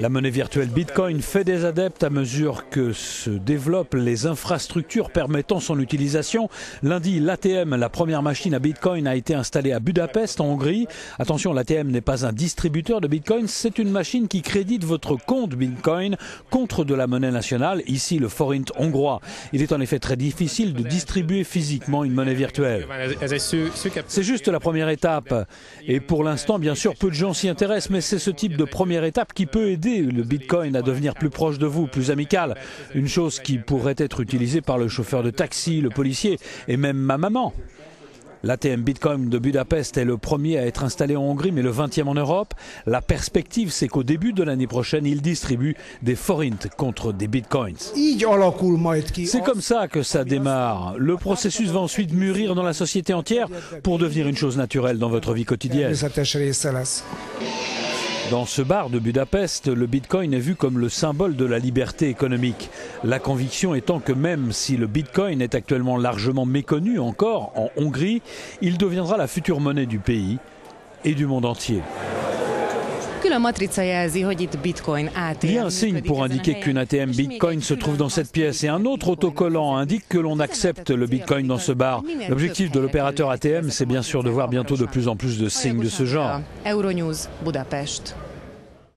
La monnaie virtuelle Bitcoin fait des adeptes à mesure que se développent les infrastructures permettant son utilisation. Lundi, l'ATM, la première machine à Bitcoin, a été installée à Budapest, en Hongrie. Attention, l'ATM n'est pas un distributeur de Bitcoin, c'est une machine qui crédite votre compte Bitcoin contre de la monnaie nationale, ici le forint hongrois. Il est en effet très difficile de distribuer physiquement une monnaie virtuelle. C'est juste la première étape. Et pour l'instant, bien sûr, peu de gens s'y intéressent, mais c'est ce type de première étape qui peut aider le Bitcoin à devenir plus proche de vous, plus amical. Une chose qui pourrait être utilisée par le chauffeur de taxi, le policier et même ma maman. L'ATM Bitcoin de Budapest est le premier à être installé en Hongrie, mais le 20e en Europe. La perspective, c'est qu'au début de l'année prochaine, il distribue des forints contre des bitcoins. C'est comme ça que ça démarre. Le processus va ensuite mûrir dans la société entière pour devenir une chose naturelle dans votre vie quotidienne. Dans ce bar de Budapest, le Bitcoin est vu comme le symbole de la liberté économique. La conviction étant que même si le Bitcoin est actuellement largement méconnu encore en Hongrie, il deviendra la future monnaie du pays et du monde entier. Il y a un signe pour indiquer qu'une ATM Bitcoin se trouve dans cette pièce et un autre autocollant indique que l'on accepte le Bitcoin dans ce bar. L'objectif de l'opérateur ATM, c'est bien sûr de voir bientôt de plus en plus de signes de ce genre. Euronews, Budapest.